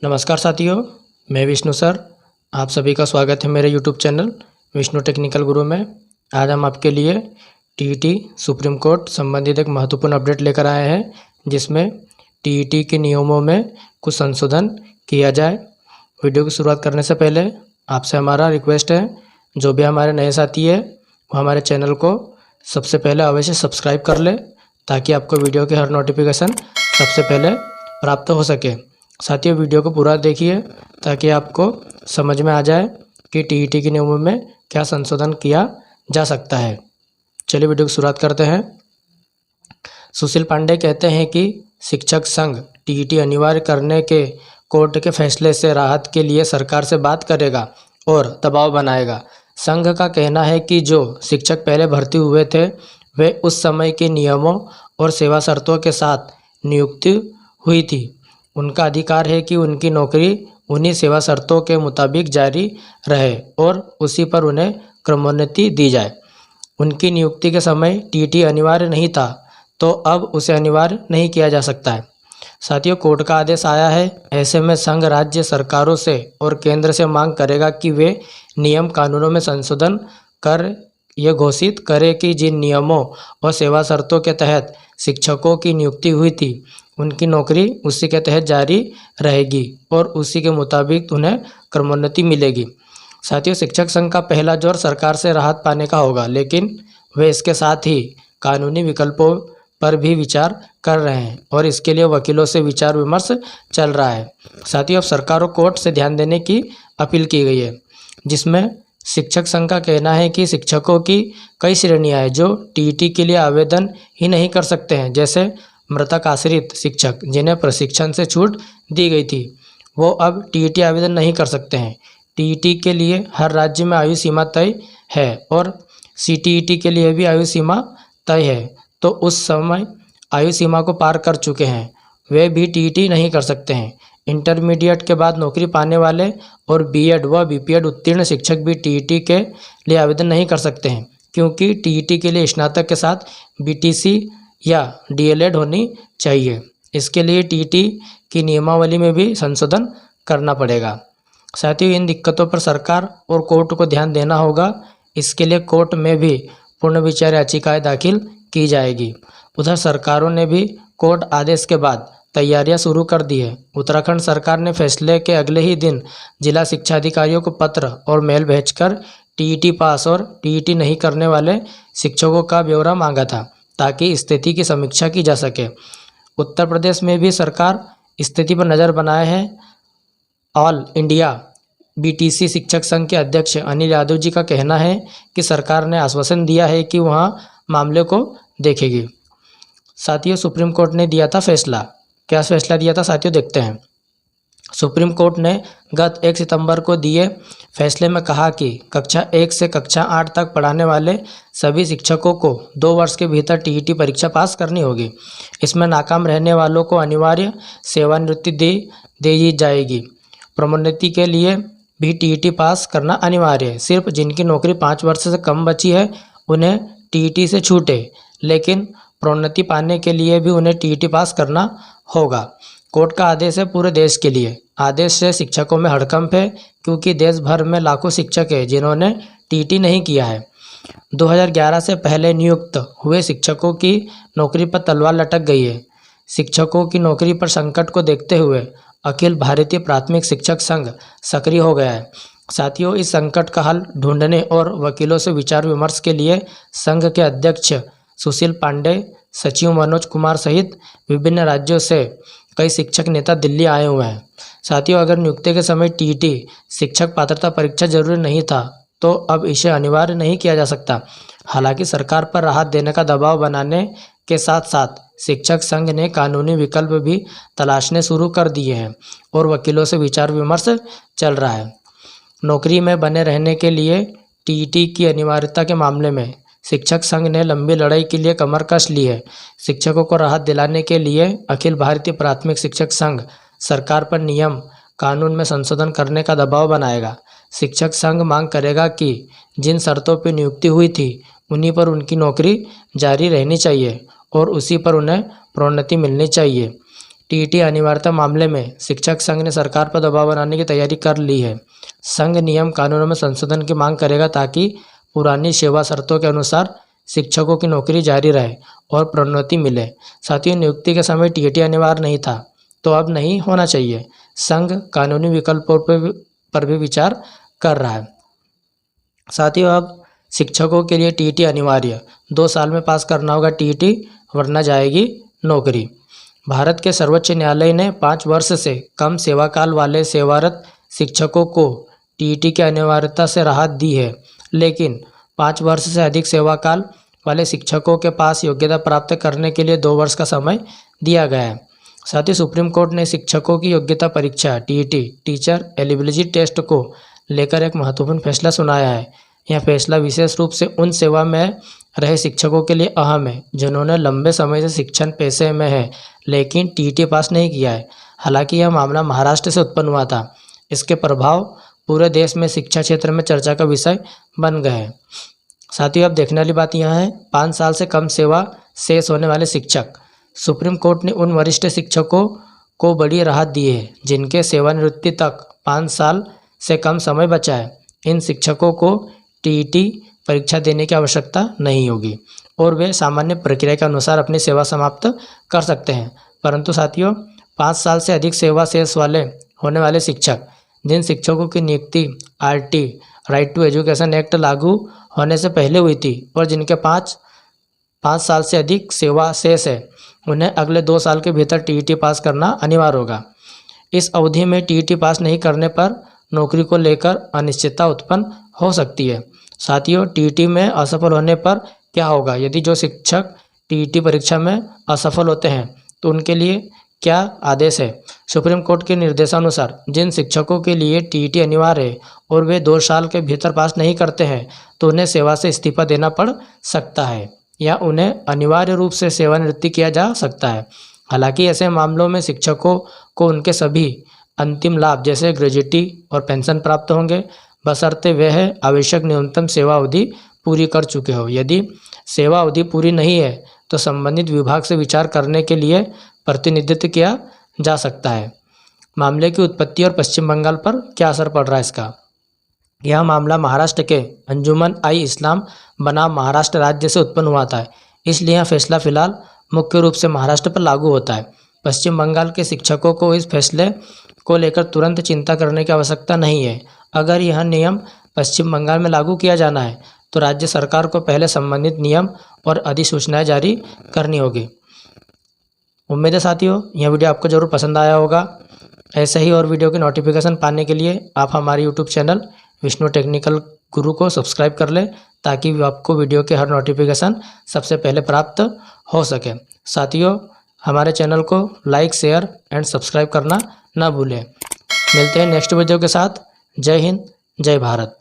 नमस्कार साथियों, मैं विष्णु सर। आप सभी का स्वागत है मेरे यूट्यूब चैनल विष्णु टेक्निकल गुरु में। आज हम आपके लिए टीईटी सुप्रीम कोर्ट संबंधित एक महत्वपूर्ण अपडेट लेकर आए हैं, जिसमें टीईटी के नियमों में कुछ संशोधन किया जाए। वीडियो की शुरुआत करने से पहले आपसे हमारा रिक्वेस्ट है, जो भी हमारे नए साथी है वो हमारे चैनल को सबसे पहले अवश्य सब्सक्राइब कर ले, ताकि आपको वीडियो के हर नोटिफिकेशन सबसे पहले प्राप्त हो सके। साथियों, वीडियो को पूरा देखिए ताकि आपको समझ में आ जाए कि टीईटी के नियमों में क्या संशोधन किया जा सकता है। चलिए वीडियो की शुरुआत करते हैं। सुशील पांडे कहते हैं कि शिक्षक संघ टीईटी अनिवार्य करने के कोर्ट के फैसले से राहत के लिए सरकार से बात करेगा और दबाव बनाएगा। संघ का कहना है कि जो शिक्षक पहले भर्ती हुए थे वे उस समय के नियमों और सेवा शर्तों के साथ नियुक्ति हुई थी। उनका अधिकार है कि उनकी नौकरी उन्हीं सेवा शर्तों के मुताबिक जारी रहे और उसी पर उन्हें क्रमोन्नति दी जाए। उनकी नियुक्ति के समय टीईटी अनिवार्य नहीं था, तो अब उसे अनिवार्य नहीं किया जा सकता है। साथियों, कोर्ट का आदेश आया है। ऐसे में संघ राज्य सरकारों से और केंद्र से मांग करेगा कि वे नियम कानूनों में संशोधन कर ये घोषित करे कि जिन नियमों और सेवा शर्तों के तहत शिक्षकों की नियुक्ति हुई थी, उनकी नौकरी उसी के तहत जारी रहेगी और उसी के मुताबिक उन्हें क्रमोन्नति मिलेगी। साथियों, शिक्षक संघ का पहला जोर सरकार से राहत पाने का होगा, लेकिन वे इसके साथ ही कानूनी विकल्पों पर भी विचार कर रहे हैं और इसके लिए वकीलों से विचार विमर्श चल रहा है। साथियों, अब सरकार और कोर्ट से ध्यान देने की अपील की गई है, जिसमें शिक्षक संघ का कहना है कि शिक्षकों की कई श्रेणियां हैं जो टीईटी के लिए आवेदन ही नहीं कर सकते हैं, जैसे मृतक आश्रित शिक्षक जिन्हें प्रशिक्षण से छूट दी गई थी, वो अब टीईटी आवेदन नहीं कर सकते हैं। टीईटी के लिए हर राज्य में आयु सीमा तय है और सीटीईटी के लिए भी आयु सीमा तय है, तो उस समय आयु सीमा को पार कर चुके हैं वे भी टीईटी नहीं कर सकते हैं। इंटरमीडिएट के बाद नौकरी पाने वाले और बीएड व बीपीएड उत्तीर्ण शिक्षक भी टीईटी के लिए आवेदन नहीं कर सकते हैं, क्योंकि टीईटी के लिए स्नातक के साथ बीटीसी या डीएलएड होनी चाहिए। इसके लिए टीईटी की नियमावली में भी संशोधन करना पड़ेगा। साथियों, इन दिक्कतों पर सरकार और कोर्ट को ध्यान देना होगा। इसके लिए कोर्ट में भी पुनर्विचार याचिकाएं दाखिल की जाएगी। उधर सरकारों ने भी कोर्ट आदेश के बाद तैयारियां शुरू कर दी है। उत्तराखंड सरकार ने फैसले के अगले ही दिन जिला शिक्षा अधिकारियों को पत्र और मेल भेजकर टीईटी पास और टीईटी नहीं करने वाले शिक्षकों का ब्यौरा मांगा था, ताकि स्थिति की समीक्षा की जा सके। उत्तर प्रदेश में भी सरकार स्थिति पर नज़र बनाए है। ऑल इंडिया बीटीसी शिक्षक संघ के अध्यक्ष अनिल यादव जी का कहना है कि सरकार ने आश्वासन दिया है कि वहाँ मामले को देखेगी। साथियों, सुप्रीम कोर्ट ने दिया था फैसला। क्या फैसला दिया था साथियों, देखते हैं। सुप्रीम कोर्ट ने गत 1 सितंबर को दिए फैसले में कहा कि कक्षा 1 से कक्षा 8 तक पढ़ाने वाले सभी शिक्षकों को 2 वर्ष के भीतर टीईटी परीक्षा पास करनी होगी। इसमें नाकाम रहने वालों को अनिवार्य सेवानिवृत्ति दी जाएगी। प्रोन्नति के लिए भी टीईटी पास करना अनिवार्य है। सिर्फ जिनकी नौकरी 5 वर्ष से कम बची है उन्हें टीईटी से छूट है, लेकिन प्रोन्नति पाने के लिए भी उन्हें टीईटी पास करना होगा। कोर्ट का आदेश है पूरे देश के लिए। आदेश से शिक्षकों में हड़कंप है, क्योंकि देश भर में लाखों शिक्षक हैं जिन्होंने टीईटी नहीं किया है। 2011 से पहले नियुक्त हुए शिक्षकों की नौकरी पर तलवार लटक गई है। शिक्षकों की नौकरी पर संकट को देखते हुए अखिल भारतीय प्राथमिक शिक्षक संघ सक्रिय हो गया है। साथियों, इस संकट का हल ढूंढने और वकीलों से विचार विमर्श के लिए संघ के अध्यक्ष सुशील पांडे, सचिव मनोज कुमार सहित विभिन्न राज्यों से कई शिक्षक नेता दिल्ली आए हुए हैं। साथियों, अगर नियुक्ति के समय टीईटी शिक्षक पात्रता परीक्षा जरूरी नहीं था, तो अब इसे अनिवार्य नहीं किया जा सकता। हालांकि सरकार पर राहत देने का दबाव बनाने के साथ साथ शिक्षक संघ ने कानूनी विकल्प भी तलाशने शुरू कर दिए हैं और वकीलों से विचार विमर्श चल रहा है। नौकरी में बने रहने के लिए टीईटी की अनिवार्यता के मामले में शिक्षक संघ ने लंबी लड़ाई के लिए कमर कस ली है। शिक्षकों को राहत दिलाने के लिए अखिल भारतीय प्राथमिक शिक्षक संघ सरकार पर नियम कानून में संशोधन करने का दबाव बनाएगा। शिक्षक संघ मांग करेगा कि जिन शर्तों पर नियुक्ति हुई थी उन्हीं पर उनकी नौकरी जारी रहनी चाहिए और उसी पर उन्हें प्रोन्नति मिलनी चाहिए। टीईटी अनिवार्यता मामले में शिक्षक संघ ने सरकार पर दबाव बनाने की तैयारी कर ली है। संघ नियम कानूनों में संशोधन की मांग करेगा ताकि पुरानी सेवा शर्तों के अनुसार शिक्षकों की नौकरी जारी रहे और प्रोन्नति मिले। साथियों, नियुक्ति के समय टीईटी अनिवार्य नहीं था तो अब नहीं होना चाहिए। संघ कानूनी विकल्पों पर भी विचार कर रहा है। साथियों, अब शिक्षकों के लिए टीईटी अनिवार्य, 2 साल में पास करना होगा टीईटी, वरना जाएगी नौकरी। भारत के सर्वोच्च न्यायालय ने 5 वर्ष से कम सेवाकाल वाले सेवारत शिक्षकों को टीईटी की अनिवार्यता से राहत दी है, लेकिन 5 वर्ष से अधिक सेवाकाल वाले शिक्षकों के पास योग्यता प्राप्त करने के लिए 2 वर्ष का समय दिया गया है। साथ ही सुप्रीम कोर्ट ने शिक्षकों की योग्यता परीक्षा टीईटी, टीचर एलिजिबिलिटी टेस्ट को लेकर एक महत्वपूर्ण फैसला सुनाया है। यह फैसला विशेष रूप से उन सेवा में रहे शिक्षकों के लिए अहम है जिन्होंने लंबे समय से शिक्षण पेशे में है लेकिन टीईटी पास नहीं किया है। हालांकि यह मामला महाराष्ट्र से उत्पन्न हुआ था। इसके प्रभाव पूरे देश में शिक्षा क्षेत्र में चर्चा का विषय बन गए हैं। साथियों, अब देखने वाली बात यह है, 5 साल से कम सेवा शेष होने वाले शिक्षक। सुप्रीम कोर्ट ने उन वरिष्ठ शिक्षकों को बड़ी राहत दी है जिनके सेवानिवृत्ति तक 5 साल से कम समय बचा है। इन शिक्षकों को टीईटी परीक्षा देने की आवश्यकता नहीं होगी और वे सामान्य प्रक्रिया के अनुसार अपनी सेवा समाप्त कर सकते हैं। परंतु साथियों, 5 साल से अधिक सेवा शेष वाले होने वाले शिक्षक, जिन शिक्षकों की नियुक्ति RT right to education act लागू होने से पहले हुई थी और जिनके 5 साल से अधिक सेवा शेष है, उन्हें अगले 2 साल के भीतर टीईटी पास करना अनिवार्य होगा। इस अवधि में टीईटी पास नहीं करने पर नौकरी को लेकर अनिश्चितता उत्पन्न हो सकती है। साथियों, टीईटी में असफल होने पर क्या होगा? यदि जो शिक्षक टीईटी परीक्षा में असफल होते हैं तो उनके लिए क्या आदेश है? सुप्रीम कोर्ट के निर्देशानुसार जिन शिक्षकों के लिए टीईटी अनिवार्य है और वे 2 साल के भीतर पास नहीं करते हैं तो उन्हें सेवा से इस्तीफा देना पड़ सकता है या उन्हें अनिवार्य रूप से सेवानिवृत्ति किया जा सकता है। हालांकि ऐसे मामलों में शिक्षकों को उनके सभी अंतिम लाभ जैसे ग्रेजुटी और पेंशन प्राप्त होंगे, बशर्ते वह आवश्यक न्यूनतम सेवा अवधि पूरी कर चुके हो। यदि सेवा अवधि पूरी नहीं है तो संबंधित विभाग से विचार करने के लिए प्रतिनिधित्व किया जा सकता है। मामले की उत्पत्ति और पश्चिम बंगाल पर क्या असर पड़ रहा है इसका? यह मामला महाराष्ट्र के अंजुमन आई इस्लाम बनाम महाराष्ट्र राज्य से उत्पन्न हुआ था, इसलिए यह फैसला फिलहाल मुख्य रूप से महाराष्ट्र पर लागू होता है। पश्चिम बंगाल के शिक्षकों को इस फैसले को लेकर तुरंत चिंता करने की आवश्यकता नहीं है। अगर यह नियम पश्चिम बंगाल में लागू किया जाना है तो राज्य सरकार को पहले संबंधित नियम और अधिसूचनाएं जारी करनी होगी। उम्मीद है साथियों, यह वीडियो आपको जरूर पसंद आया होगा। ऐसे ही और वीडियो की नोटिफिकेशन पाने के लिए आप हमारे यूट्यूब चैनल विष्णु टेक्निकल गुरु को सब्सक्राइब कर लें ताकि आपको वीडियो के हर नोटिफिकेशन सबसे पहले प्राप्त हो सके। साथियों, हमारे चैनल को लाइक, शेयर एंड सब्सक्राइब करना ना भूलें। मिलते हैं नेक्स्ट वीडियो के साथ। जय हिंद, जय भारत।